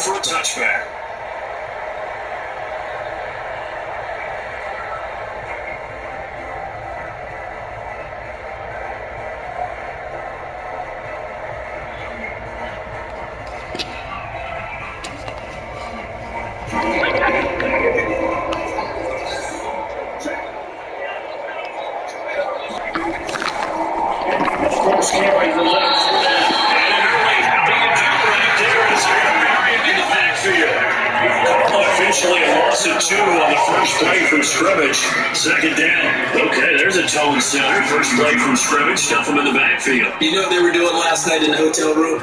for a touchback. First carry for left for that. And an early jump right there as Marion in the backfield. Officially a loss of 2 on the first play from scrimmage. Second down. Okay, there's a tone setter. First play from scrimmage. Stuff them in the backfield. You know what they were doing last night in the hotel room?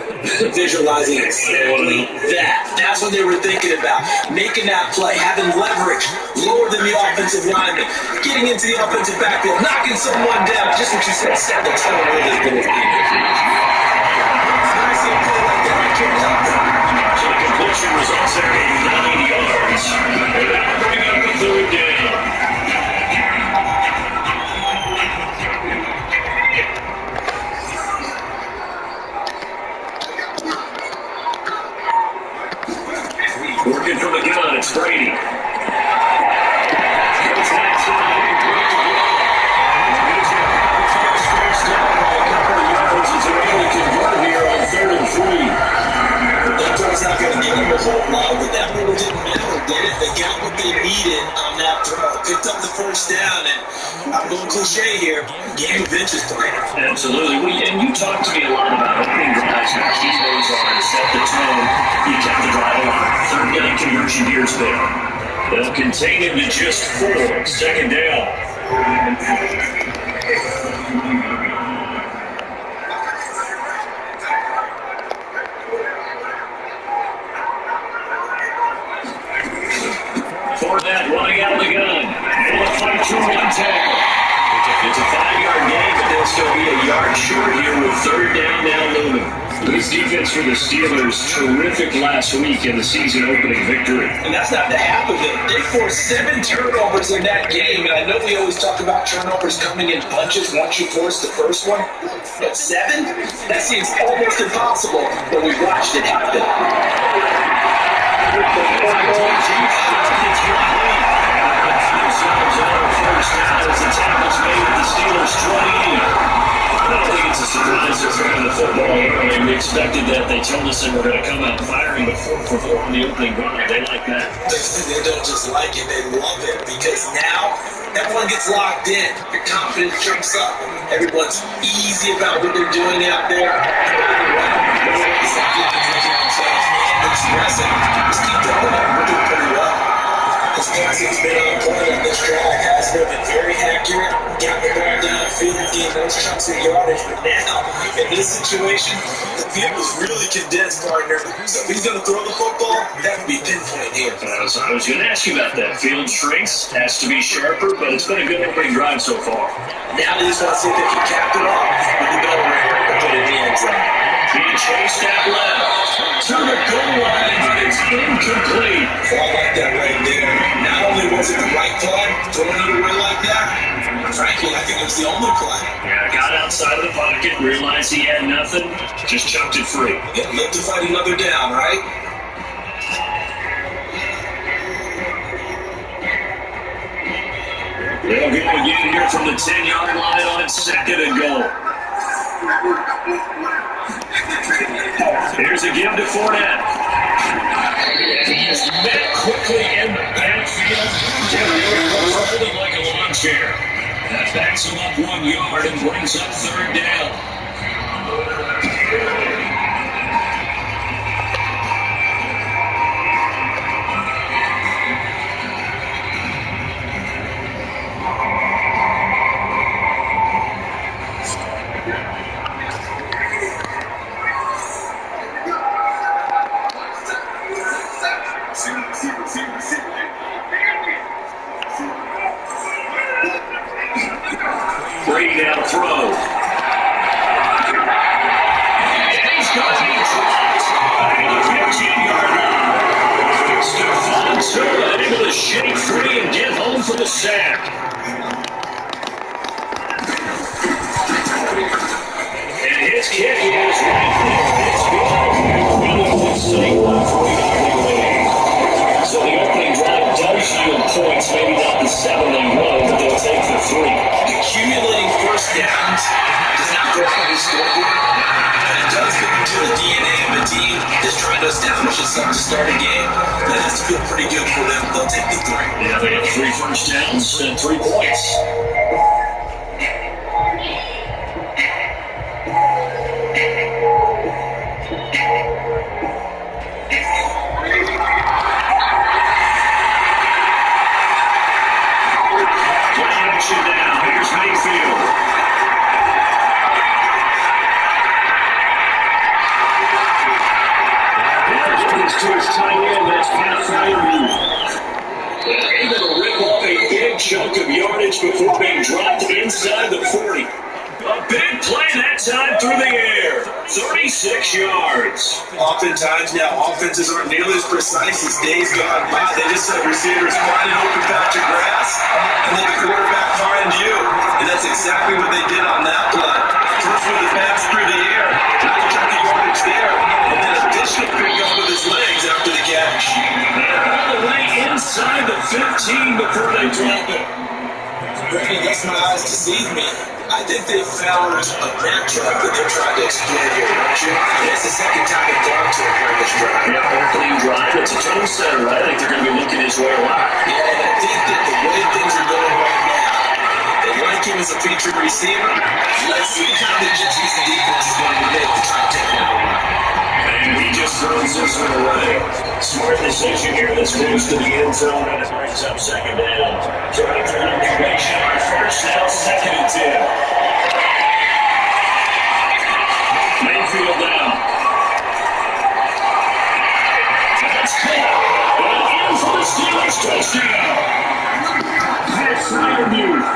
Visualizing exactly that. That's what they were thinking about. Making that play, having leverage, lower than the offensive lineman, getting into the offensive backfield, knocking someone down. Just what you said, set the tone really has been his game. When I see a play like that, I can't help it. So the completion results there at 9 yards. And that'll bring up the third down. Working from the gun, it's Brady. First down by a couple of yards as they're able to convert here on 3rd and 3. That throw's not going to give them a whole lot, but that really didn't matter, did it? They got what they needed on that throw. Picked up the first down, and I'm going cliche here, game of inches playing. Absolutely. And you talked to me a lot about opening drives, how key those are to set the tone. You kept the drive alive. Third down conversion years there. They'll contain him to just 4. Second down. Fournette running out of the gun. Able to fight through one tackle. It's a 5-yard gain, but they'll still be a yard short here with third down now looming. This defense for the Steelers, terrific last week in the season-opening victory. And that's not the half of it. They forced 7 turnovers in that game, and I know we always talk about turnovers coming in bunches once you force the first one, but 7? That seems almost impossible, but we watched it happen. First down as the tackle's made at the Steelers 28. I don't think it's a surprise they're throwing the football early. We expected that. They told us they were going to come out firing before on the opening drive. They like that. They don't just like it, they love it, because now everyone gets locked in. Your confidence jumps up. Everyone's easy about what they're doing out there. Expressing. Just keep going. We're doing pretty well. This passing's been on point on this drive. Has been very accurate. Got the ball downfield, getting those chunks of yardage. But now, in this situation, the field was really condensed, partner. So if he's going to throw the football, that would be pinpoint here. I was going to ask you about that. Field shrinks, has to be sharper, but it's been a good opening drive so far. Now they just want to see if they can cap it off with the bell ringer and put it in the end zone. Being chased out left to the goal line, but it's incomplete. So I like that right there. Not only was it the right play, throwing it away like that, frankly, I think it was the only play. Yeah, got outside of the pocket, realized he had nothing, just chucked it free. Yeah, live to fight another down, right? They'll go again here from the 10-yard line on second and goal. Here's a give to Fournette. And he is met quickly in the backfield. Holding like a lawn chair. That backs him up 1 yard and brings up third down. Brady now throw. And he's got to be dropped at the 15-yard line. Stephon Turner able to shake free and get home for the sack. And his kick is right there. It's good. to start a game. That has to feel pretty good for them. They'll take the 3. Yeah, they have 3 first downs and 3 points. To his tight end, that's Able to rip off a big chunk of yardage before being dropped inside the 40. A big play that time through the air. 36 yards. Oftentimes now, offenses aren't nearly as precise as days gone by. They just let receivers find an open patch of grass and let the quarterback find you. And that's exactly what they did on that play. First with the pass through the air, got a chunk of yardage there, and then a additional pick up with his legs after the catch. All the way inside the 15 before they drop it. Brandon, I guess my eyes deceive me. I think they found a matchup that they're trying to exploit here, don't you? And it's the second time they've gone to it during this drive. Yeah, opening drive. It's a tone setter. I think they're going to be looking his way a lot. Yeah, and I think that the way things are going right now, they like him as a featured receiver. Let's see how the Houston defense is going to make to try to take that away. And he just throws this one away. Smart decision here. This moves to the end zone, and it brings up second down. Trying to information on first down, 2nd and 10. Mayfield down. That's caught. And in for the Steelers touchdown. That's Fryermuth.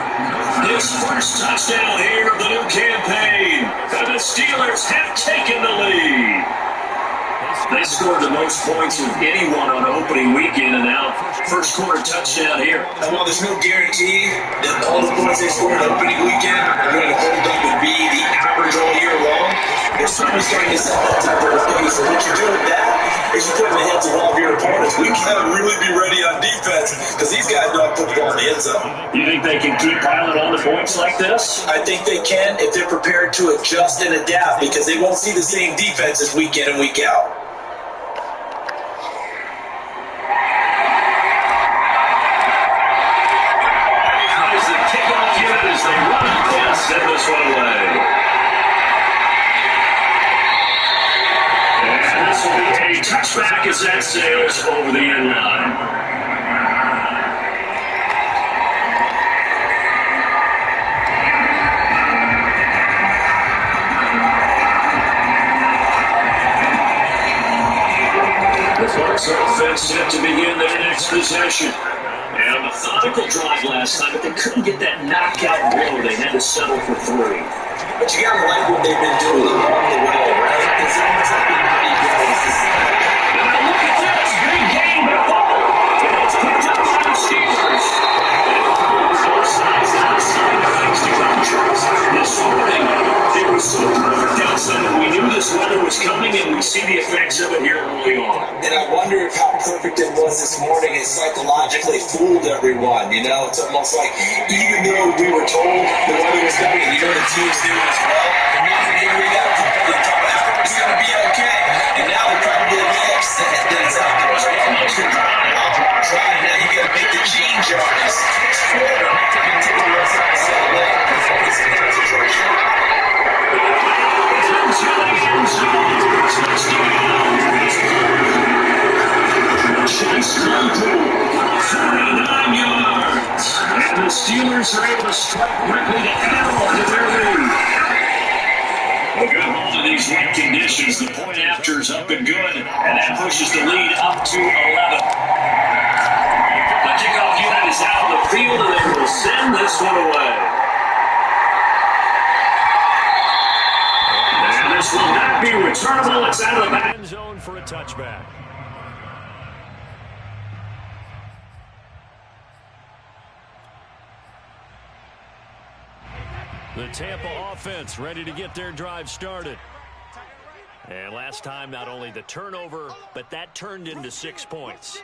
His first touchdown here of the new campaign. And the Steelers have taken the lead. They scored the most points of anyone on opening weekend, and now first quarter touchdown here. And while there's no guarantee that all the points they scored on opening weekend are going to hold up and be the average all year long, they're certainly starting to set that type of pace. And what you do with that is you put in the hands of all of your opponents. We gotta really be ready on defense because these guys know how to put the ball in the end zone. You think they can keep piling on the points like this? I think they can if they're prepared to adjust and adapt because they won't see the same defenses week in and week out. Send this one away. And this will be a touchback as that sails over the end line. The Bucs offense set to begin their next possession. And a methodical drive last time, but they couldn't get that knockout blow. They had to settle for 3. But you gotta like what they've been doing along the way, right? It's almost like being pretty good. Now look at this, big game by Ball. And it's picked up by the Steelers. Both sides outside the things to come true. This morning, it was so perfect outside that we knew this weather was coming, and we see the effects of it here early on. And I wonder if how perfect it was this morning it psychologically fooled everyone. You know, it's almost like even though we were told the weather was coming, and you know the team's doing as well, and here we got the top half it's going to be okay. And now they're probably a little upset that it's out there. Now you got to make the change on this. Take the rest out of Saturday. It's a concentration. Chase Claypool, 49 yards. And the Steelers are able to strike quickly to add on to their lead. A good hold of these wet conditions. The point after is up and good, and that pushes the lead up to 11. The kickoff unit is out on the field, and they will send this one away. And this will not be returnable. It's out of the back end zone for a touchback. The Tampa offense ready to get their drive started. And last time, not only the turnover, but that turned into 6 points.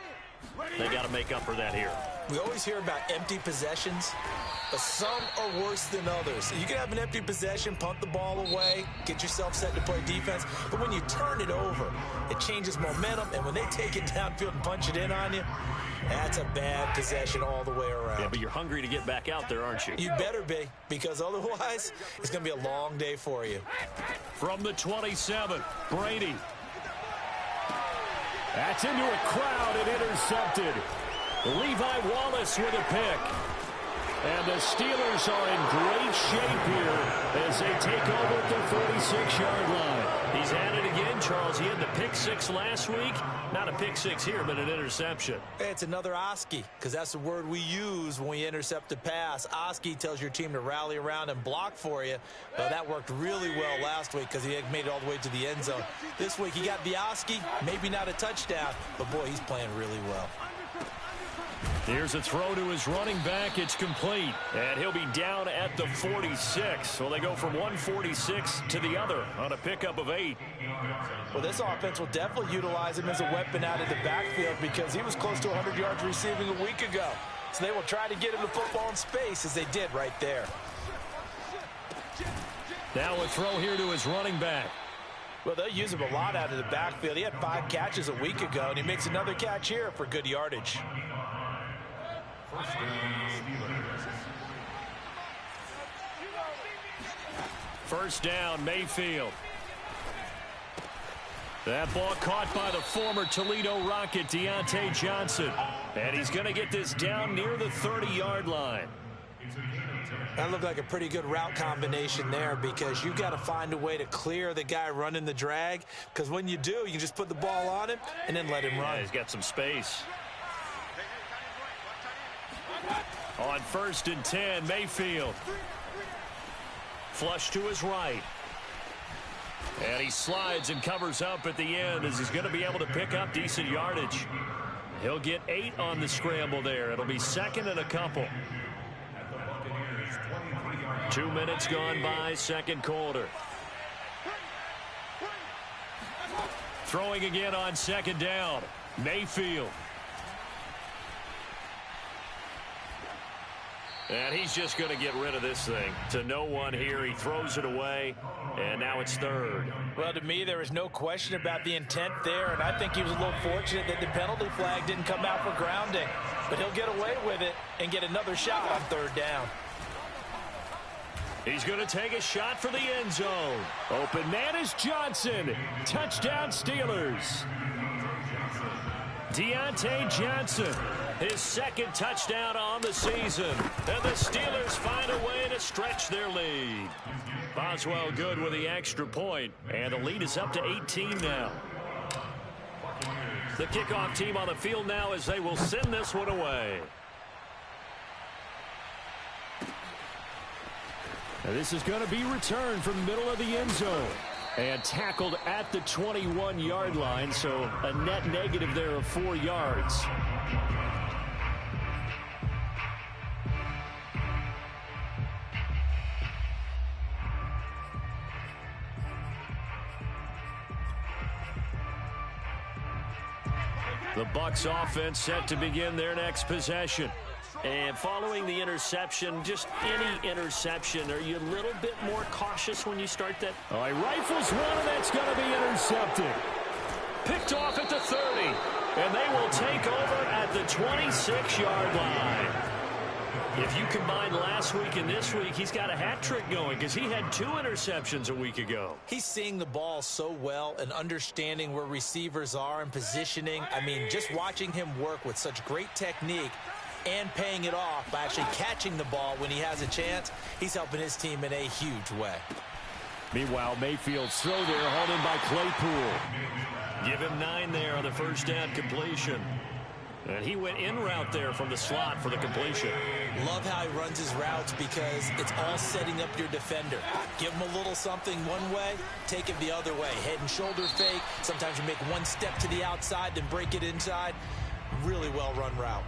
They got to make up for that here. We always hear about empty possessions, but some are worse than others. You can have an empty possession, punt the ball away, get yourself set to play defense, but when you turn it over, it changes momentum, and when they take it downfield and punch it in on you, that's a bad possession all the way around. Yeah, but you're hungry to get back out there, aren't you? You better be, because otherwise, it's going to be a long day for you. From the 27, Brady. That's into a crowd and intercepted. Levi Wallace with a pick. And the Steelers are in great shape here as they take over at the 46-yard line. He's at it again, Charles. He had the pick six last week. Not a pick six here, but an interception. Hey, it's another Oski, because that's the word we use when we intercept a pass. Oski tells your team to rally around and block for you. Well, that worked really well last week because he had made it all the way to the end zone. This week he got the Oski, maybe not a touchdown, but boy, he's playing really well. Here's a throw to his running back. It's complete. And he'll be down at the 46. So they go from 146 to the other on a pickup of 8. Well, this offense will definitely utilize him as a weapon out of the backfield because he was close to 100 yards receiving a week ago. So they will try to get him the football in space as they did right there. Now a throw here to his running back. Well, they'll use him a lot out of the backfield. He had 5 catches a week ago, and he makes another catch here for good yardage. First down, Mayfield. That ball caught by the former Toledo Rocket, Deontay Johnson. And he's going to get this down near the 30-yard line. That looked like a pretty good route combination there because you've got to find a way to clear the guy running the drag, because when you do, you can just put the ball on him and then let him run. Yeah, he's got some space. On 1st and 10, Mayfield. Flush to his right. And he slides and covers up at the end as he's going to be able to pick up decent yardage. He'll get 8 on the scramble there. It'll be 2nd and a couple. 2 minutes gone by, second quarter. Throwing again on 2nd down. Mayfield. And he's just going to get rid of this thing. To no one here. He throws it away, and now it's 3rd. Well, to me, there was no question about the intent there, and I think he was a little fortunate that the penalty flag didn't come out for grounding. But he'll get away with it and get another shot on 3rd down. He's going to take a shot for the end zone. Open man is Johnson. Touchdown, Steelers. Deontay Johnson, his 2nd touchdown on the season. And the Steelers find a way to stretch their lead. Boswell good with the extra point. And the lead is up to 18 now. The kickoff team on the field now as they will send this one away. Now this is going to be returned from the middle of the end zone. And tackled at the 21-yard line, so a net negative there of 4 yards. The Bucs offense set to begin their next possession. And following the interception, just any interception, are you a little bit more cautious when you start that? Oh, he rifles one, and that's going to be intercepted. Picked off at the 30, and they will take over at the 26-yard line. If you combine last week and this week, he's got a hat trick going because he had 2 interceptions a week ago. He's seeing the ball so well and understanding where receivers are and positioning. I mean, just watching him work with such great technique and paying it off by actually catching the ball when he has a chance, he's helping his team in a huge way. Meanwhile, Mayfield's throw there hauled in by Claypool. Give him 9 there on the first down completion. And he went in route there from the slot for the completion. Love how he runs his routes because it's all setting up your defender. Give him a little something one way, take him the other way. Head and shoulder fake. Sometimes you make one step to the outside, then break it inside. Really well run route.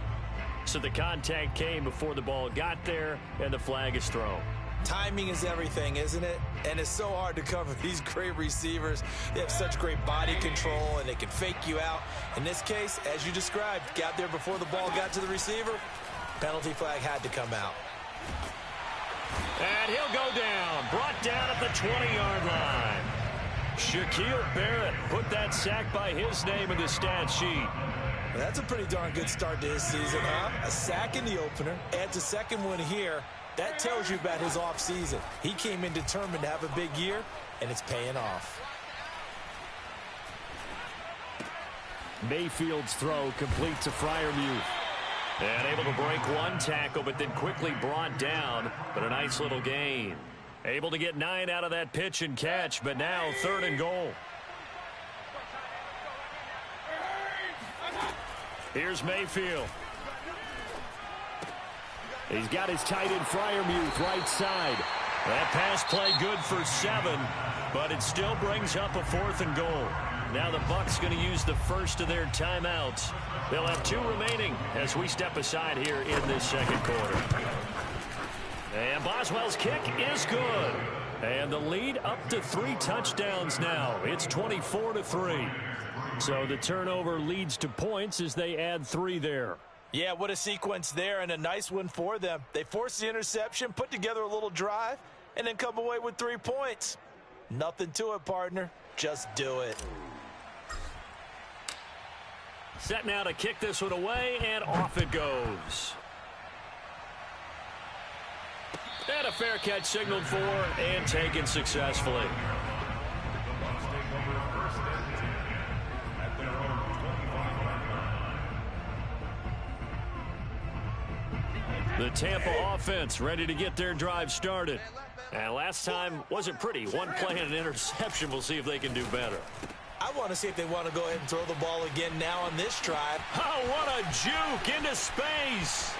So the contact came before the ball got there, and the flag is thrown. Timing is everything, isn't it? And it's so hard to cover these great receivers. They have such great body control, and they can fake you out. In this case, as you described, got there before the ball got to the receiver. Penalty flag had to come out. And he'll go down. Brought down at the 20-yard line. Shaquille Barrett put that sack by his name in the stat sheet. That's a pretty darn good start to his season, huh? A sack in the opener, adds a second one here. That tells you about his offseason. He came in determined to have a big year, and it's paying off. Mayfield's throw complete to Freiermuth. And able to break one tackle, but then quickly brought down. But a nice little gain. Able to get 9 out of that pitch and catch, but now 3rd and goal. Here's Mayfield. He's got his tight end Freiermuth right side. That pass play good for 7, but it still brings up a 4th and goal. Now the Bucs going to use the first of their timeouts. They'll have 2 remaining as we step aside here in this second quarter. And Boswell's kick is good. And the lead up to 3 touchdowns now. It's 24-3. So the turnover leads to points as they add 3 there. Yeah, what a sequence there, and a nice one for them. They force the interception, put together a little drive, and then come away with 3 points. Nothing to it, partner. Just do it. Set now to kick this one away, and off it goes. And a fair catch signaled for and taken successfully. The Tampa offense ready to get their drive started. And last time wasn't pretty. One play and an interception. We'll see if they can do better. I want to see if they want to go ahead and throw the ball again now on this drive. Oh, what a juke into space.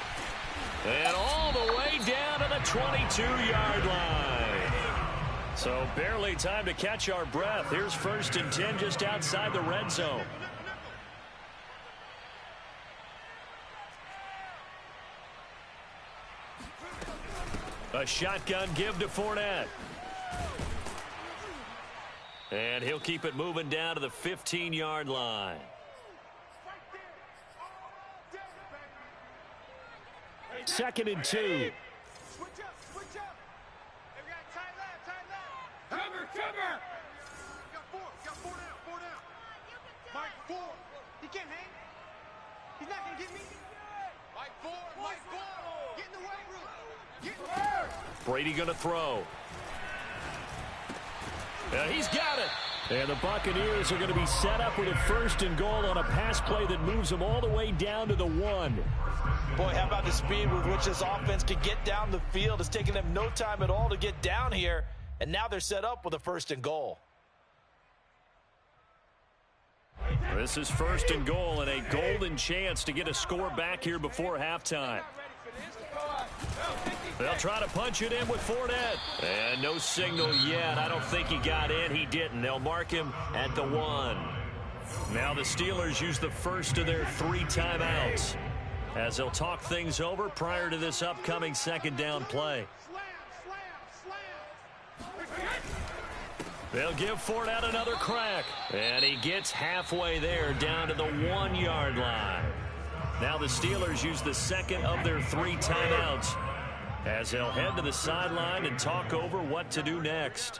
And all the way down to the 22-yard line. So barely time to catch our breath. Here's 1st and 10 just outside the red zone. A shotgun give to Fournette. And he'll keep it moving down to the 15-yard line. Second and 2. Switch up, switch up. Hey, we got tight left, tight left. Cover, cover. Got 4 down. Mike 4. He can't hang. He's not going to get me. Mike 4. Get in the weight room. Get in there. Brady going to throw. He's got it. And the Buccaneers are going to be set up with a 1st and goal on a pass play that moves them all the way down to the 1. Boy, how about the speed with which this offense can get down the field? It's taken them no time at all to get down here, and now they're set up with a 1st and goal. This is 1st and goal and a golden chance to get a score back here before halftime. They'll try to punch it in with Fournette. And no signal yet. I don't think he got in. He didn't. They'll mark him at the 1. Now the Steelers use the first of their 3 timeouts as they'll talk things over prior to this upcoming 2nd down play. They'll give Fournette another crack. And he gets halfway there down to the 1-yard line. Now the Steelers use the 2nd of their 3 timeouts as they'll head to the sideline and talk over what to do next.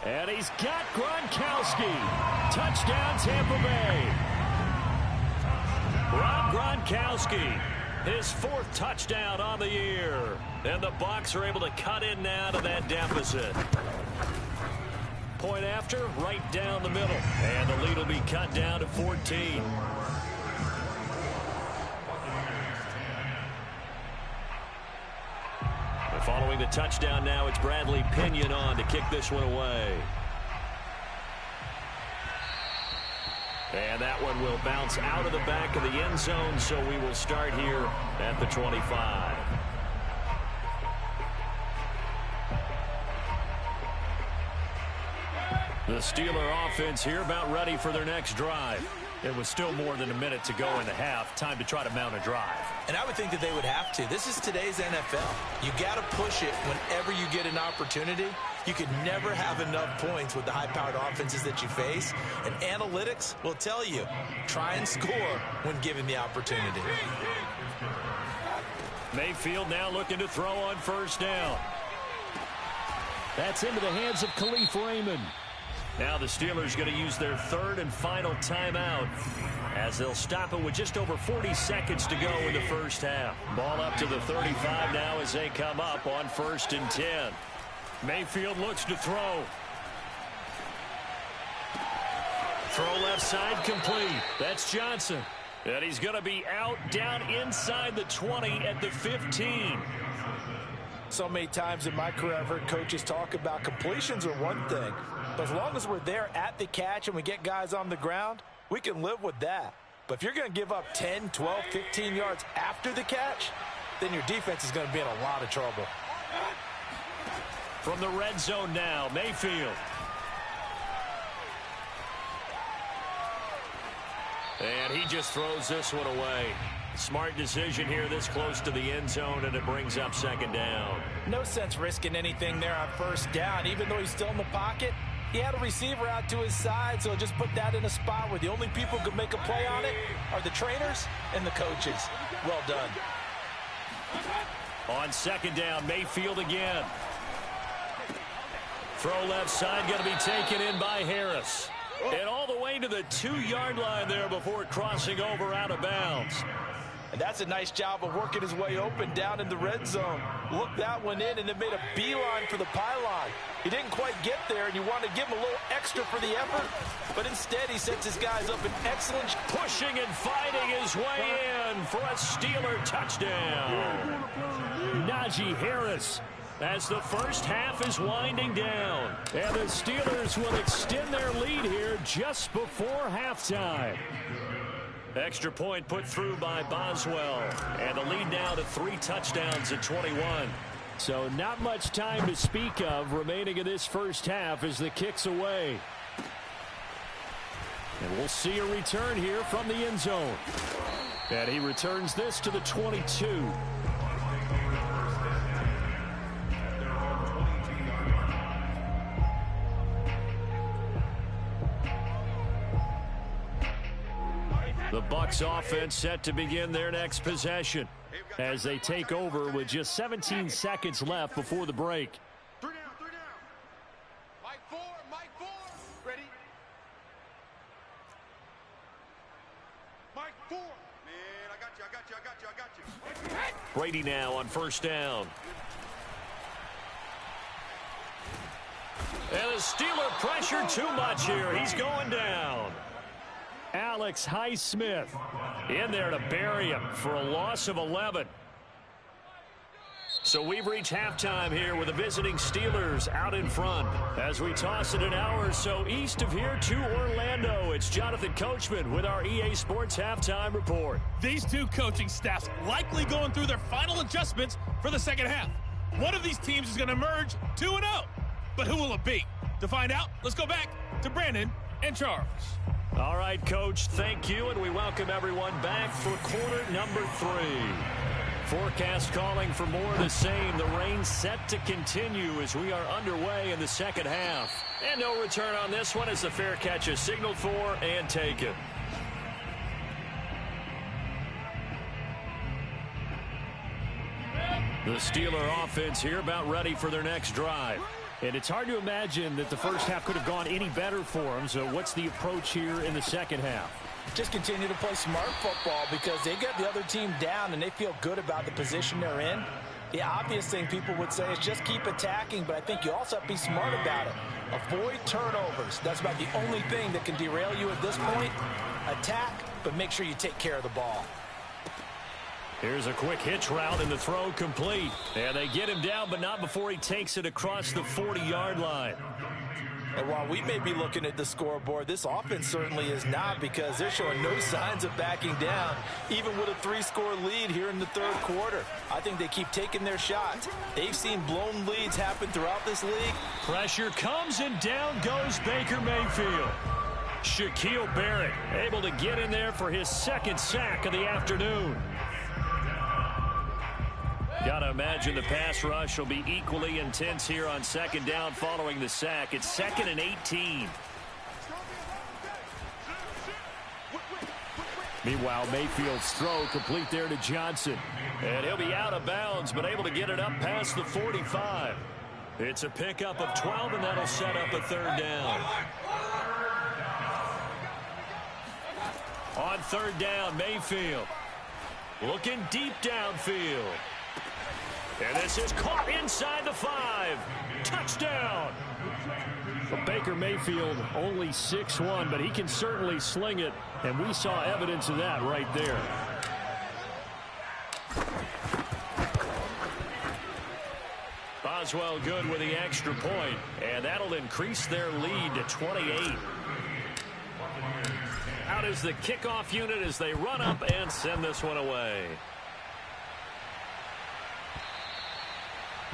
And he's got Gronkowski. Touchdown, Tampa Bay. Rob Gronkowski, his 4th touchdown on the year. And the Bucs are able to cut in now to that deficit. Point after, right down the middle. And the lead will be cut down to 14. Following the touchdown now, it's Bradley Pinion on to kick this one away. And that one will bounce out of the back of the end zone, so we will start here at the 25. The Steeler offense here about ready for their next drive. It was still more than a minute to go in the half. Time to try to mount a drive. And I would think that they would have to. This is today's NFL. You got to push it whenever you get an opportunity. You could never have enough points with the high-powered offenses that you face. And analytics will tell you, try and score when given the opportunity. Mayfield now looking to throw on first down. That's into the hands of Khalif Raymond. Now the Steelers going to use their third and final timeout as they'll stop it with just over 40 seconds to go in the first half. Ball up to the 35 now as they come up on 1st and 10. Mayfield looks to throw. Throw left side complete. That's Johnson. And he's going to be out down inside the 20 at the 15. So many times in my career I've heard coaches talk about completions are one thing, but as long as we're there at the catch and we get guys on the ground, we can live with that. But if you're going to give up 10, 12, 15 yards after the catch, then your defense is going to be in a lot of trouble. From the red zone now, Mayfield. And he just throws this one away. Smart decision here this close to the end zone, and it brings up 2nd down. No sense risking anything there on 1st down. Even though he's still in the pocket, he had a receiver out to his side, so just put that in a spot where the only people who could make a play on it are the trainers and the coaches. Well done. On 2nd down, Mayfield again. Throw left side, going to be taken in by Harris. And all the way to the 2-yard line there before crossing over out of bounds. And that's a nice job of working his way open down in the red zone. Looked that one in and then made a beeline for the pylon. He didn't quite get there, and you want to give him a little extra for the effort, but instead he sets his guys up in excellent. Pushing and fighting his way in for a Steeler touchdown. Najee Harris, as the first half is winding down. And the Steelers will extend their lead here just before halftime. Extra point put through by Boswell. And the lead now to 3 touchdowns at 21. So not much time to speak of remaining in this first half as the kick's away. And we'll see a return here from the end zone. And he returns this to the 22. The Bucs offense set to begin their next possession as they take over with just 17 seconds left before the break. 3 down, 3 down. Mike 4, Mike 4. Ready? Mike 4. Man, I got you, I got you, I got you, I got you. Brady now on first down. And the Steeler pressure too much here. He's going down. Alex Highsmith in there to bury him for a loss of 11. So we've reached halftime here with the visiting Steelers out in front. As we toss it an hour or so east of here to Orlando, it's Jonathan Coachman with our EA Sports Halftime Report. These two coaching staffs likely going through their final adjustments for the second half. One of these teams is going to emerge 2-0. But who will it be? To find out, let's go back to Brandon and Charles. All right, Coach, thank you, and we welcome everyone back for quarter number 3. Forecast calling for more of the same. The rain set to continue as we are underway in the second half. And no return on this one as the fair catch is signaled for and taken. The Steeler offense here about ready for their next drive. And it's hard to imagine that the first half could have gone any better for them. So what's the approach here in the second half? Just continue to play smart football because they got the other team down and they feel good about the position they're in. The obvious thing people would say is just keep attacking, but I think you also have to be smart about it. Avoid turnovers. That's about the only thing that can derail you at this point. Attack, but make sure you take care of the ball. Here's a quick hitch route and the throw complete. And they get him down, but not before he takes it across the 40-yard line. And while we may be looking at the scoreboard, this offense certainly is not because they're showing no signs of backing down, even with a 3-score lead here in the third quarter. I think they keep taking their shots. They've seen blown leads happen throughout this league. Pressure comes and down goes Baker Mayfield. Shaquille Barrett able to get in there for his second sack of the afternoon. Gotta imagine the pass rush will be equally intense here on second down following the sack. It's 2nd and 18. Meanwhile, Mayfield's throw complete there to Johnson. And he'll be out of bounds, but able to get it up past the 45. It's a pickup of 12, and that'll set up a third down. On third down, Mayfield looking deep downfield. And this is caught inside the 5. Touchdown. Well, Baker Mayfield only 6'1", but he can certainly sling it, and we saw evidence of that right there. Boswell good with the extra point, and that'll increase their lead to 28. Out is the kickoff unit as they run up and send this one away.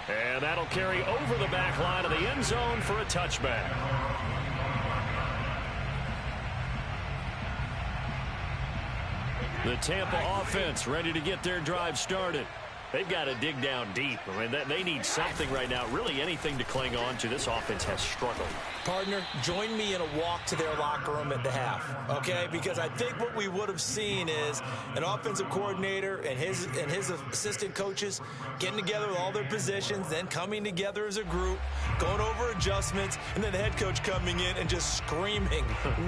And that'll carry over the back line of the end zone for a touchback. The Tampa offense ready to get their drive started. They've got to dig down deep. I mean, they need something right now, really anything to cling on to. This offense has struggled. Partner, join me in a walk to their locker room at the half, okay? Because I think what we would have seen is an offensive coordinator and his assistant coaches getting together with all their positions, then coming together as a group, going over adjustments, and then the head coach coming in and just screaming,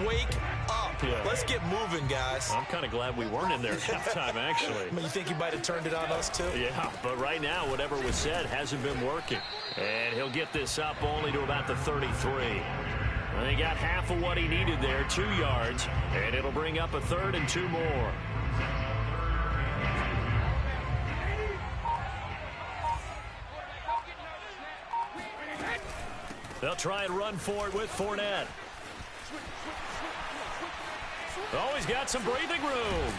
wake up. Yeah. Let's get moving, guys. I'm kind of glad we weren't in there at halftime, actually. I mean, you think he might have turned it on us, too? Yeah, but right now, whatever was said hasn't been working. And he'll get this up only to about the 33. He got half of what he needed there, 2 yards, and it'll bring up a third and 2 more. They'll try and run for it with Fournette. Oh, he's got some breathing room.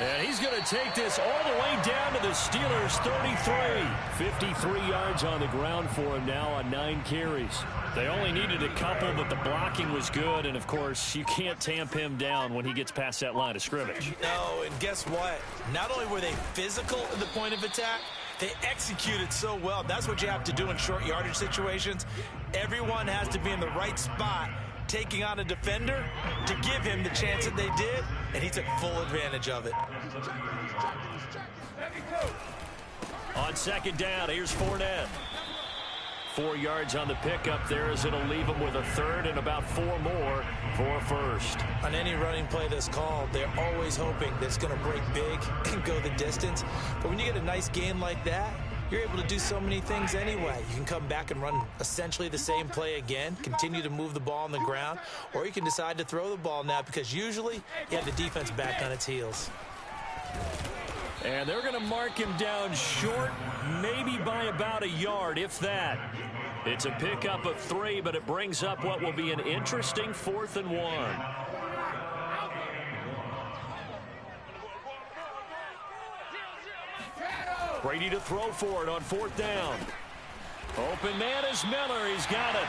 And he's going to take this all the way down to the Steelers' 33. 53 yards on the ground for him now on 9 carries. They only needed a couple, but the blocking was good. And, of course, you can't tamp him down when he gets past that line of scrimmage. No, and guess what? Not only were they physical at the point of attack, they executed so well. That's what you have to do in short yardage situations. Everyone has to be in the right spot, taking on a defender to give him the chance that they did, and he took full advantage of it. On second down, here's Fournette. 4 yards on the pickup there as it'll leave him with a third and about 4 more for first. On any running play that's called, they're always hoping that it's going to break big and go the distance. But when you get a nice game like that, you're able to do so many things anyway. You can come back and run essentially the same play again, continue to move the ball on the ground, or you can decide to throw the ball now because usually you have the defense back on its heels. And they're going to mark him down short, maybe by about a yard, if that. It's a pickup of 3, but it brings up what will be an interesting 4th and 1. Brady to throw for it on 4th down. Open man is Miller. He's got it.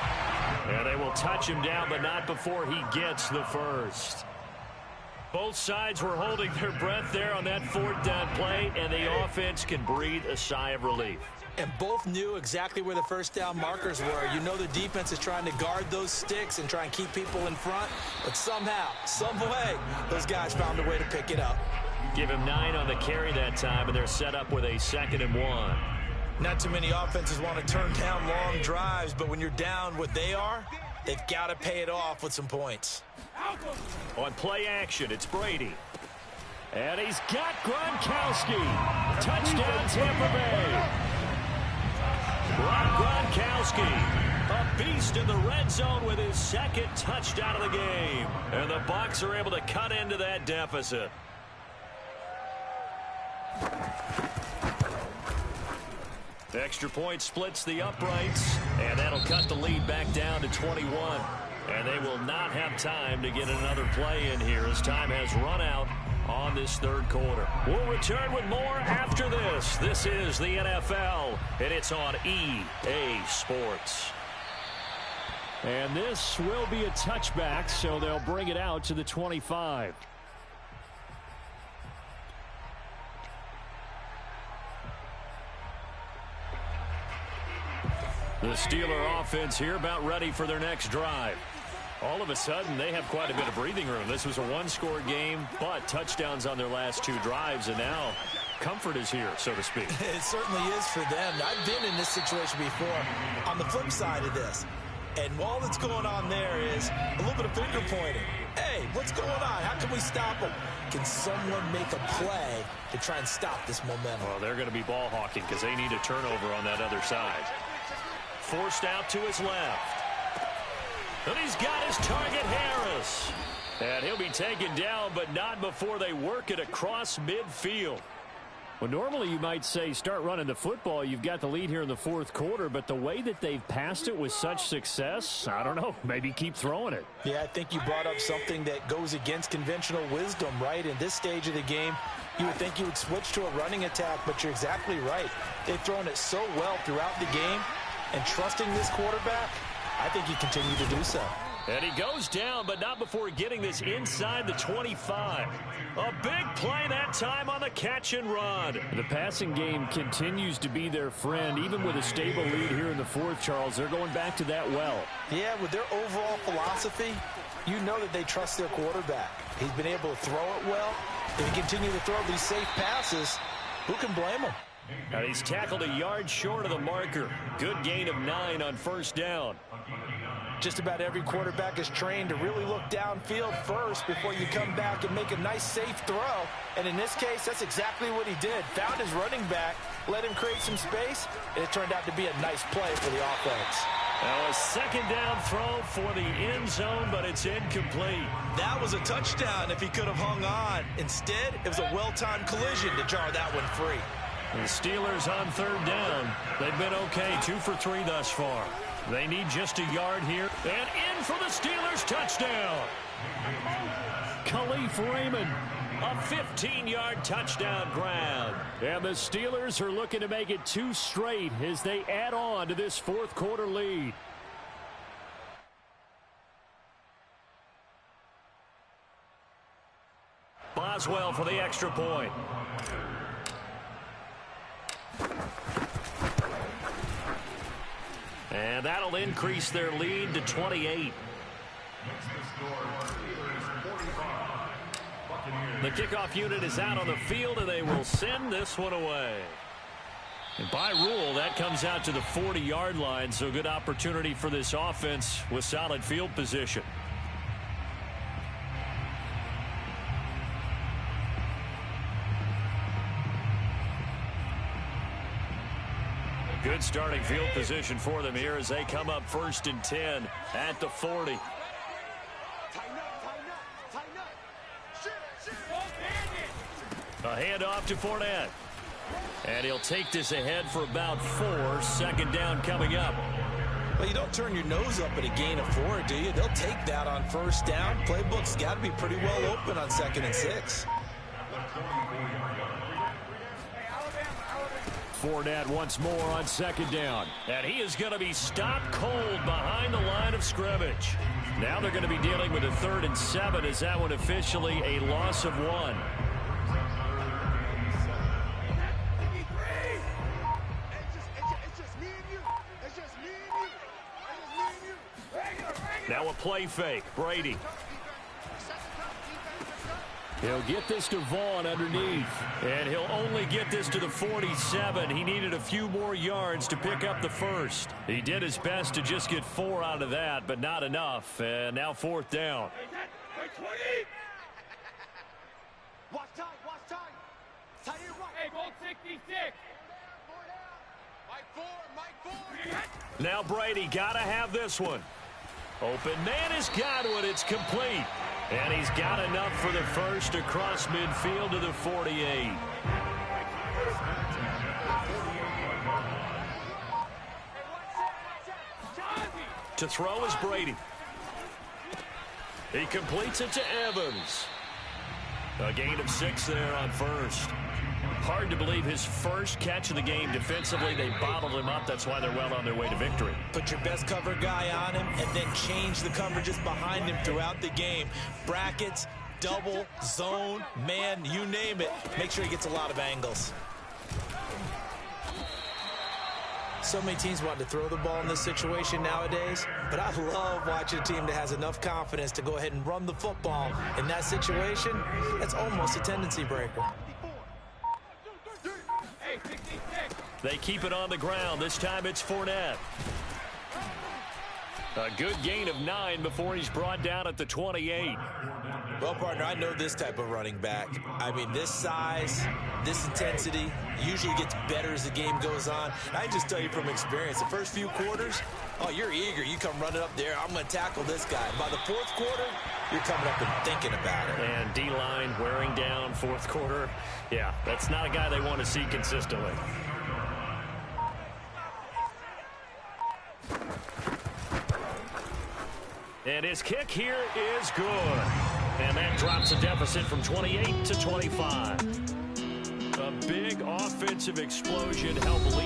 And they will touch him down, but not before he gets the first. Both sides were holding their breath there on that 4th down play, and the offense can breathe a sigh of relief. And both knew exactly where the first down markers were. You know the defense is trying to guard those sticks and try and keep people in front, but somehow, some way, those guys found a way to pick it up. Give him 9 on the carry that time, and they're set up with a 2nd and 1. Not too many offenses want to turn down long drives, but when you're down what they are, they've got to pay it off with some points. On play action, it's Brady. And he's got Gronkowski. Touchdown, Tampa Bay. Gronkowski, a beast in the red zone with his 2nd touchdown of the game. And the Bucs are able to cut into that deficit. The extra point splits the uprights, and that'll cut the lead back down to 21. And they will not have time to get another play in here as time has run out on this 3rd quarter. We'll return with more after this. This is the NFL, and it's on EA Sports. And this will be a touchback, so they'll bring it out to the 25. The Steeler offense here about ready for their next drive. All of a sudden, they have quite a bit of breathing room. This was a 1-score game, but touchdowns on their last 2 drives, and now comfort is here, so to speak. It certainly is for them. I've been in this situation before on the flip side of this. And all that's going on there is a little bit of finger pointing. Hey, what's going on? How can we stop them? Can someone make a play to try and stop this momentum? Well, they're going to be ball hawking because they need a turnover on that other side. Forced out to his left. And he's got his target, Harris. And he'll be taken down, but not before they work it across midfield. Well, normally you might say start running the football. You've got the lead here in the fourth quarter, but the way that they've passed it with such success, I don't know, maybe keep throwing it. Yeah, I think you brought up something that goes against conventional wisdom, right? In this stage of the game, you would think you would switch to a running attack, but you're exactly right. They've thrown it so well throughout the game, and trusting this quarterback, I think you continue to do so. And he goes down, but not before getting this inside the 25. A big play that time on the catch and run. The passing game continues to be their friend. Even with a stable lead here in the fourth, Charles, they're going back to that well. Yeah, with their overall philosophy, you know that they trust their quarterback. He's been able to throw it well. If he continues to throw these safe passes, who can blame him? And he's tackled a yard short of the marker. Good gain of 9 on first down. Just about every quarterback is trained to really look downfield first before you come back and make a nice, safe throw. And in this case, that's exactly what he did. Found his running back, let him create some space, and it turned out to be a nice play for the offense. Now a second down throw for the end zone, but it's incomplete. That was a touchdown if he could have hung on. Instead, it was a well-timed collision to jar that one free. The Steelers on third down. They've been okay, 2 for 3 thus far. They need just a yard here. And in for the Steelers touchdown. Khalif Raymond, a 15-yard touchdown grab. And the Steelers are looking to make it 2 straight as they add on to this fourth quarter lead. Boswell for the extra point. And that'll increase their lead to 28. The kickoff unit is out on the field, and they will send this one away. And by rule, that comes out to the 40-yard line, so good opportunity for this offense with solid field position. Good starting field position for them here as they come up 1st and 10 at the 40. A handoff to Fournette. And he'll take this ahead for about 4. Second down coming up. Well, you don't turn your nose up at a gain of 4, do you? They'll take that on first down. Playbook's got to be pretty well open on 2nd and 6. Fournette once more on 2nd down. And he is going to be stopped cold behind the line of scrimmage. Now they're going to be dealing with a 3rd and 7 as that one officially a loss of 1. Now a play fake. Brady. He'll get this to Vaughn underneath. And he'll only get this to the 47. He needed a few more yards to pick up the first. He did his best to just get 4 out of that, but not enough. And now 4th down. Watch time, watch time. Tie it right. Hey, ball 66. Mike 4. Now Brady got to have this one. Open man has got one. It's complete. And he's got enough for the first across midfield to the 48. To throw is Brady. He completes it to Evans. A gain of 6 there on first. Hard to believe his first catch of the game defensively. They bottled him up. That's why they're well on their way to victory. Put your best cover guy on him and then change the coverages behind him throughout the game. Brackets, double, zone, man, you name it. Make sure he gets a lot of angles. So many teams want to throw the ball in this situation nowadays, but I love watching a team that has enough confidence to go ahead and run the football. In that situation, that's almost a tendency breaker. They keep it on the ground. This time it's Fournette. A good gain of 9 before he's brought down at the 28. Well, partner, I know this type of running back. I mean, this size, this intensity usually gets better as the game goes on. I can just tell you from experience, the first few quarters, oh, you're eager. You come running up there, I'm going to tackle this guy. By the fourth quarter, you're coming up and thinking about it. And D-line wearing down fourth quarter. Yeah, that's not a guy they want to see consistently. And his kick here is good. And that drops a deficit from 28 to 25. A big offensive explosion helped lead.